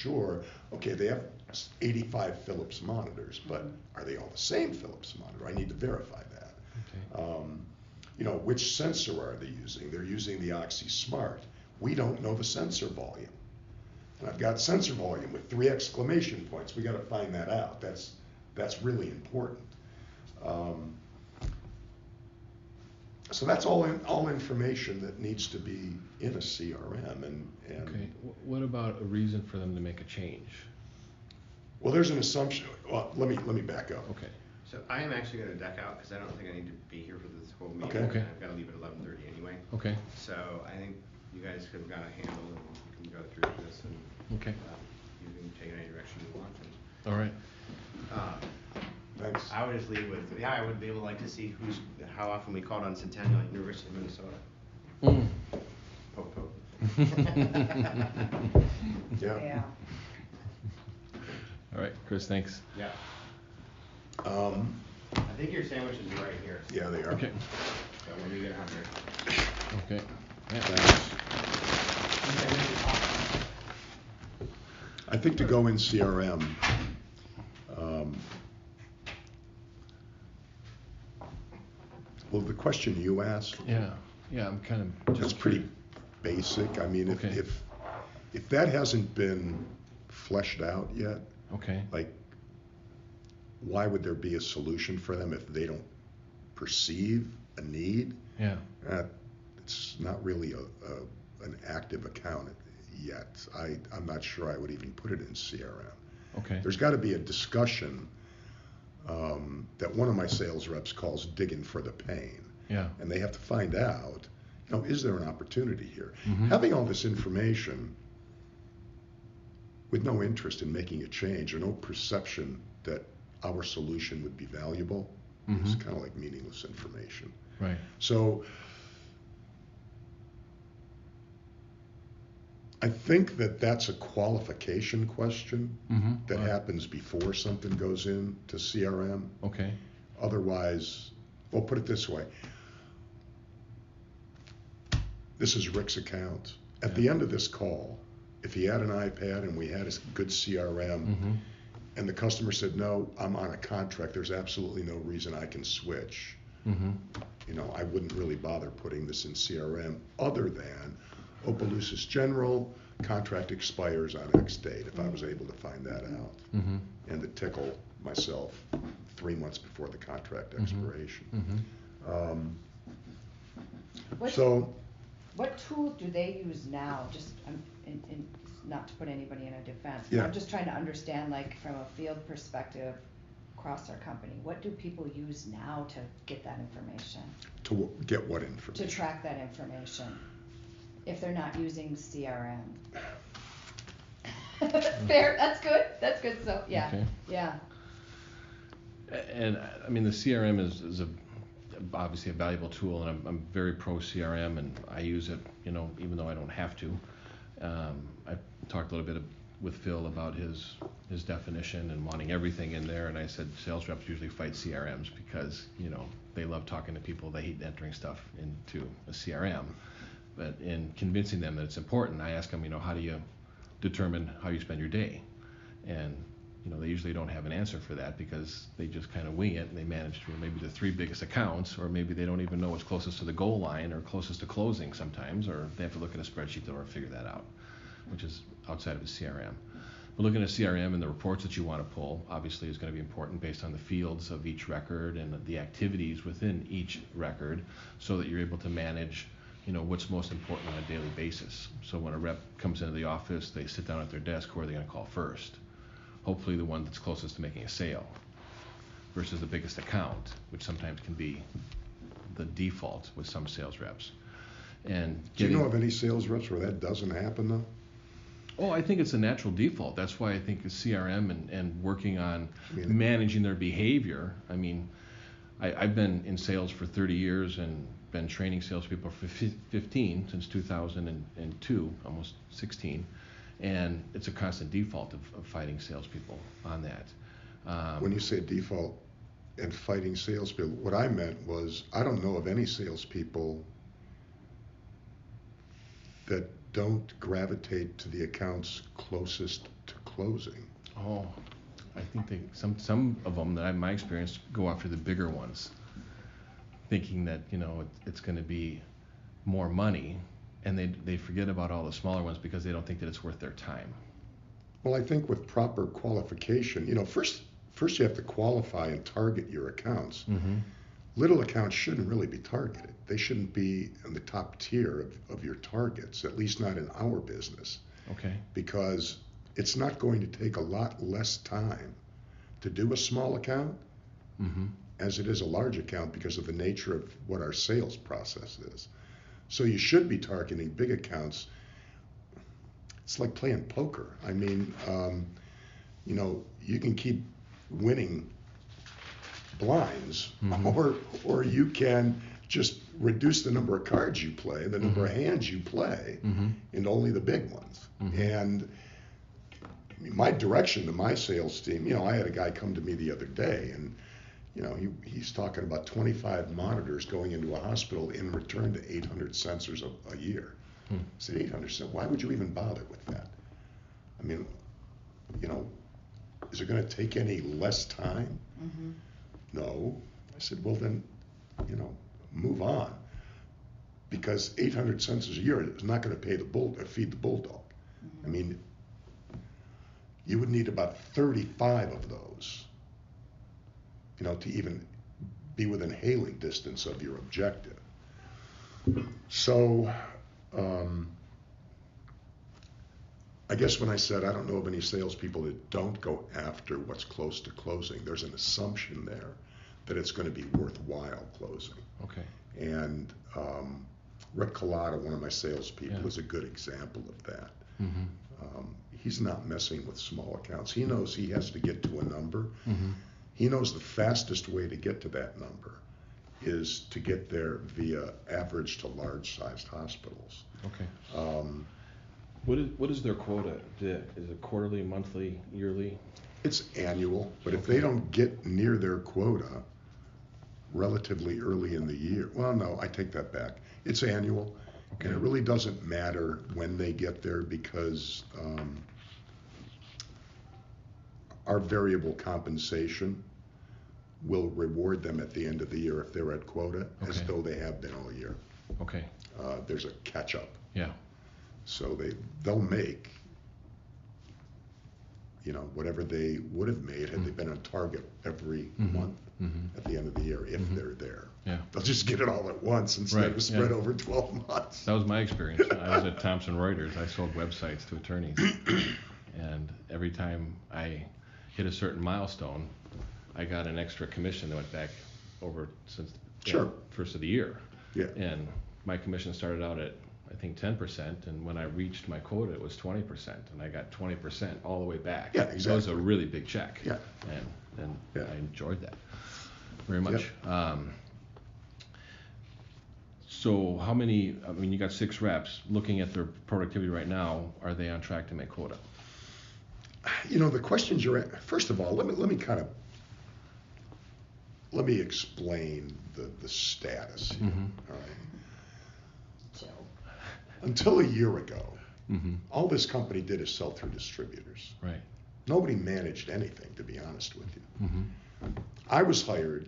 sure, okay, they have 85 Philips monitors, but are they all the same Philips monitor? I need to verify that. Okay. You know, which sensor are they using? They're using the OxySmart. We don't know the sensor volume. And I've got sensor volume with 3 exclamation points. We got to find that out. That's really important. So that's all information that needs to be in a CRM. And Okay. What about a reason for them to make a change? well, there's an assumption. Well, let me back up. Okay. So I am actually going to duck out because I don't think I need to be here for this whole meeting. Okay. I've got to leave at 11:30 anyway. Okay. So I think you guys have got a handle and you can go through this and Okay. you can take it any direction you want. And, All right. Thanks. I would just leave with, yeah, I would be able to like to see how often we called on Centennial at University of Minnesota. Mm. Poke, poke. Yeah. All right, Chris, thanks. Yeah. I think your sandwiches are right here. Yeah, they are. Okay. So when you get hungry. Okay. Yeah. Thanks. I think to go in CRM, well, the question you asked, Yeah. Yeah, I'm kind of that's pretty basic. I mean, Okay. if that hasn't been fleshed out yet, Okay. like, why would there be a solution for them if they don't perceive a need? Yeah. It's not really an active account yet. I'm not sure I would even put it in CRM. Okay. There's got to be a discussion that one of my sales reps calls digging for the pain. Yeah. And they have to find out, you know, is there an opportunity here? Mhm. Having all this information with no interest in making a change or no perception that our solution would be valuable is Mhm. kind of like meaningless information. Right. So I think that that's a qualification question Mhm. that All right. happens before something goes into CRM. Okay. Otherwise, well, put it this way. This is Rick's account. At the Yeah. end of this call, if he had an iPad and we had a good CRM, Mhm. and the customer said, no, I'm on a contract, there's absolutely no reason I can switch, Mhm. you know, I wouldn't really bother putting this in CRM other than Opelousas General, contract expires on X date, if I was able to find that out. Mhm. And to tickle myself 3 months before the contract Mhm. expiration. Mhm. So, What tool do they use now, just, not to put anybody in a defense, but Yeah. I'm just trying to understand, like, from a field perspective, across our company, what do people use now to get that information? to get what information? To track that information, if they're not using CRM? Fair, that's good, so, yeah, Okay. yeah. And I mean, the CRM is obviously a valuable tool, and I'm very pro CRM, and I use it, you know, even though I don't have to. I talked a little bit with Phil about his definition and wanting everything in there, and I said sales reps usually fight CRMs because, you know, they love talking to people, they hate entering stuff into a CRM. But in convincing them that it's important, I ask them, you know, how do you determine how you spend your day? And you know, they usually don't have an answer for that because they just kind of wing it and they manage through maybe the 3 biggest accounts, or maybe they don't even know what's closest to the goal line or closest to closing sometimes, or they have to look at a spreadsheet to figure that out, which is outside of the CRM. But looking at CRM and the reports that you want to pull obviously is going to be important based on the fields of each record and the activities within each record, so that you're able to manage, you know, what's most important on a daily basis. So when a rep comes into the office, they sit down at their desk, who are they going to call first? Hopefully the one that's closest to making a sale versus the biggest account, which sometimes can be the default with some sales reps. And Do you know of any sales reps where that doesn't happen though? Oh, I think it's a natural default. That's why I think the CRM and working on Yeah. managing their behavior. I mean, I've been in sales for 30 years and been training salespeople for 15 since 2002, almost 16. And it's a constant default of fighting salespeople on that. When you say default and fighting salespeople, what I meant was I don't know of any salespeople that don't gravitate to the accounts closest to closing? Oh, I think some of them that I my experience go after the bigger ones, thinking that it's going to be more money, and they forget about all the smaller ones because they don't think that it's worth their time. Well, I think with proper qualification, first you have to qualify and target your accounts. Mm-hmm. Little accounts shouldn't really be targeted. They shouldn't be in the top tier of your targets, at least not in our business, Okay. because it's not going to take a lot less time to do a small account Mm-hmm. as it is a large account because of the nature of what our sales process is. So you should be targeting big accounts. It's like playing poker. I mean, you can keep winning blinds, Mhm. or you can just reduce the number of cards you play, the number of Mhm. hands you play, Mhm. into only the big ones. Mhm. And I mean, my direction to my sales team, I had a guy come to me the other day, and he's talking about 25 monitors going into a hospital in return to 800 sensors a year. Hmm. I said, 800 sensors, why would you even bother with that? I mean, is it going to take any less time? Mm-hmm. No. I said, well then, move on. Because 800 sensors a year is not going to feed the bulldog. Mm-hmm. I mean, you would need about 35 of those, to even be within hailing distance of your objective. So, I guess when I said I don't know of any salespeople that don't go after what's close to closing, there's an assumption there that it's going to be worthwhile closing. Okay. And Rick Collada, one of my salespeople, Yeah. is a good example of that. Mm-hmm. He's not messing with small accounts. He knows he has to get to a number. Mm-hmm. He knows the fastest way to get to that number is to get there via average to large-sized hospitals. Okay. What is their quota? Is it quarterly, monthly, yearly? It's annual, but if Okay. they don't get near their quota relatively early in the year, well, no, I take that back. It's annual, Okay. and it really doesn't matter when they get there because our variable compensation will reward them at the end of the year if they're at quota, as Okay. though they have been all year. Okay. There's a catch-up. Yeah. So they'll make, whatever they would have made had they been on target every Mhm. month Mhm. at the end of the year, if Mhm. they're there. Yeah. They'll just get it all at once instead Right, of spread yeah. over 12 months. That was my experience. I was at Thomson Reuters. I sold websites to attorneys, and every time I hit a certain milestone, I got an extra commission that went back over since Sure. first of the year. Yeah. And my commission started out at I think 10%, and when I reached my quota, it was 20%, and I got 20% all the way back. Yeah, It was a exactly. really big check. Yeah. And Yeah. I enjoyed that very much. So how many? I mean, you got 6 reps. Looking at their productivity right now, are they on track to make quota? The questions you're at, first of all, let me explain the status here. Mhm. All right. Joe. Until a year ago, Mm-hmm. all this company did is sell through distributors. Right. Nobody managed anything, to be honest with you. Mm-hmm. I was hired,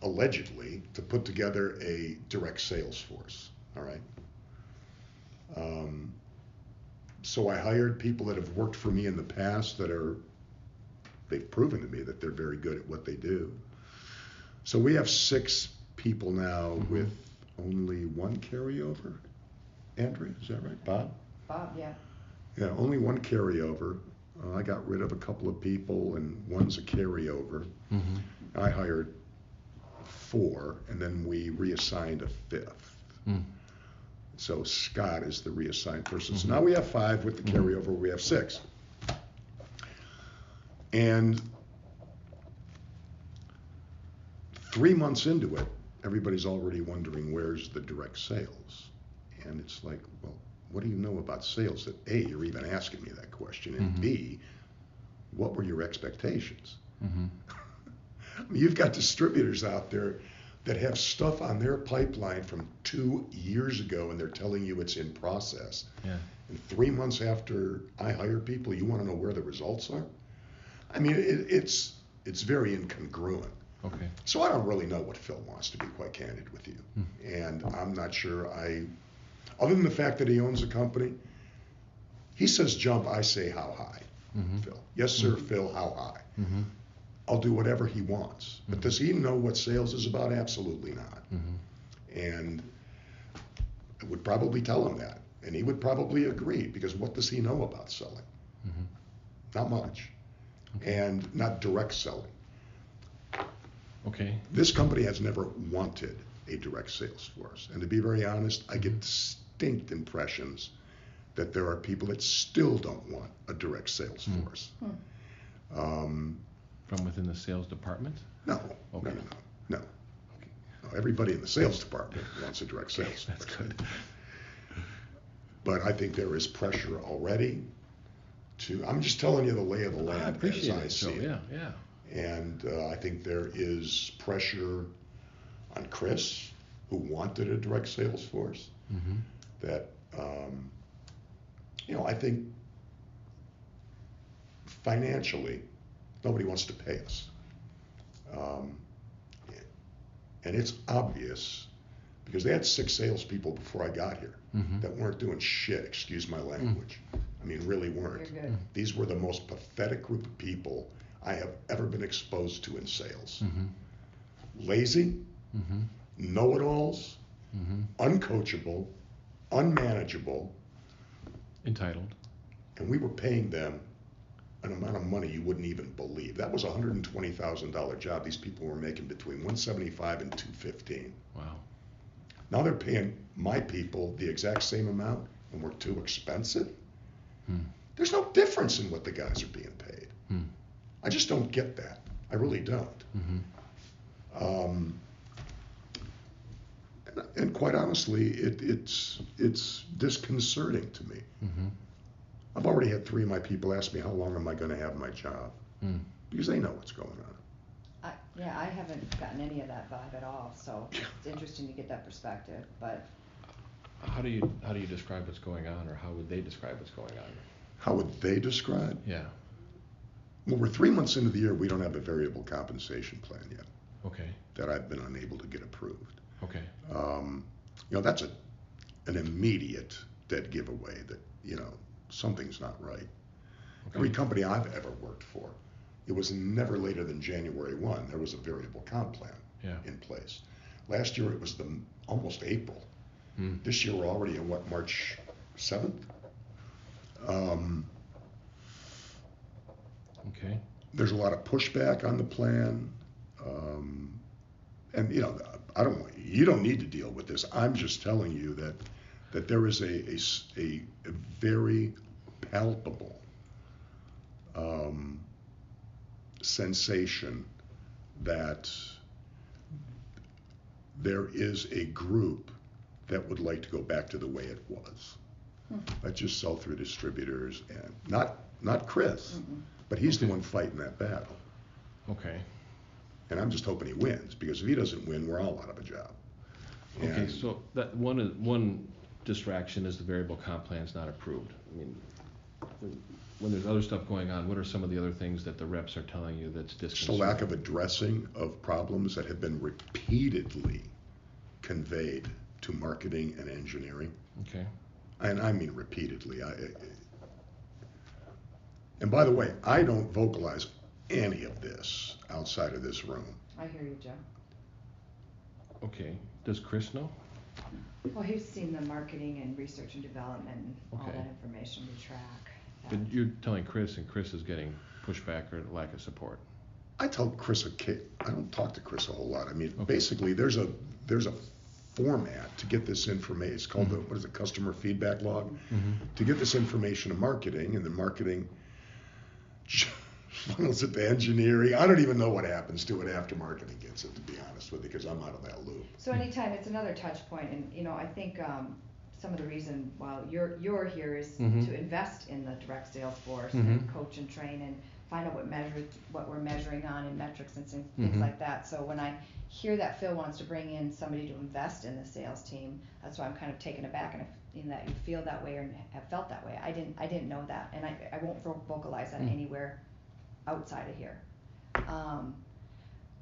allegedly, to put together a direct sales force. All right. So I hired people that have worked for me in the past they've proven to me that they're very good at what they do. So we have 6 people now Mhm. with only one carryover. Andrea, is that right? Bob? Bob, yeah. Yeah, only one carryover. I got rid of a couple of people, and one's a carryover. Mm-hmm. I hired 4, and then we reassigned a 5th. Mm. So Scott is the reassigned person. So Mhm. now we have 5 with the Mhm. carryover. We have 6. And 3 months into it, everybody's already wondering where's the direct sales. And it's like, well, what do you know about sales that A, you're even asking me that question, and Mhm. B, what were your expectations? Mm-hmm. I mean, you've got distributors out there that have stuff on their pipeline from 2 years ago, and they're telling you it's in process. Yeah. And 3 months after I hire people, you want to know where the results are? I mean, it's very incongruent. Okay. So I don't really know what Phil wants, to be quite candid with you. And I'm not sure other than the fact that he owns a company, he says jump, I say how high, Phil. Yes, sir, Phil, how high? I'll do whatever he wants. But does he know what sales is about? Absolutely not. And I would probably tell him that. And he would probably agree, because what does he know about selling? Not much. And not direct selling. Okay. This company has never wanted a direct sales force. And to be very honest, I get distinct impressions that there are people that still don't want a direct sales force. From within the sales department? No, Okay. no. No, everybody in the sales department wants a direct sales That's force. good. But I think there is pressure already I'm just telling you the lay of the land I appreciate as I it, see Joe. it. Yeah. And I think there is pressure on Chris, who wanted a direct sales force, that, I think financially, nobody wants to pay us. And it's obvious, because they had 6 salespeople before I got here that weren't doing shit, excuse my language. I mean, really weren't. You're good. These were the most pathetic group of people I have ever been exposed to in sales. Lazy, know-it-alls, uncoachable, unmanageable, Entitled. and we were paying them an amount of money you wouldn't even believe. That was a $120,000 job. These people were making between $175 and $215. Wow. Now they're paying my people the exact same amount, and we're too expensive. There's no difference in what the guys are being paid. I just don't get that. I really don't. And quite honestly, it's disconcerting to me. I've already had 3 of my people ask me, how long am I going to have my job? Because they know what's going on. I haven't gotten any of that vibe at all, so it's interesting to get that perspective, but. How do you describe what's going on, or how would they describe what's going on? How would they describe? Yeah. Well, we're 3 months into the year. We don't have a variable compensation plan yet. Okay. That I've been unable to get approved. Okay. That's an immediate dead giveaway that, something's not right. Okay. Every company I've ever worked for, it was never later than January 1. There was a variable comp plan in place. Last year it was almost April. This year we're already in March 7th? Okay. There's a lot of pushback on the plan. And you don't need to deal with this. I'm just telling you that there is a very palpable sensation that there is a group that would like to go back to the way it was. Let's just sell through distributors, and not Chris, but he's the one fighting that battle. Okay. And I'm just hoping he wins, because if he doesn't win, we're all out of a job. Okay, And so that one distraction is the variable comp plan's not approved. I mean, when there's other stuff going on, what are some of the other things that the reps are telling you that's just a disconcerting? lack of addressing of problems that have been repeatedly conveyed to marketing and engineering. Okay. And I mean repeatedly. And by the way, I don't vocalize any of this outside of this room. I hear you, Joe. Okay. Does Chris know? Well, he's seen the marketing and research and development and all Okay. that information we track. But you're telling Chris, and Chris is getting pushback or lack of support. I tell Chris I don't talk to Chris a whole lot. I mean, Okay. basically, there's a format to get this information. It's called the customer feedback log. To get this information to marketing, and the marketing funnels it to engineering. I don't even know what happens to it after marketing gets it, to be honest with you, because I'm out of that loop. So anytime, it's another touch point, and I think some of the reason why you're here is to invest in the direct sales force and coach and train and find out what we're measuring on in metrics and things like that. So when I hear that Phil wants to bring in somebody to invest in the sales team, that's why I'm kind of taken aback. And that you feel that way or have felt that way. I didn't know that, and I won't vocalize that anywhere outside of here.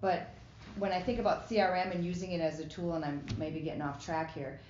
But when I think about CRM and using it as a tool, and I'm maybe getting off track here,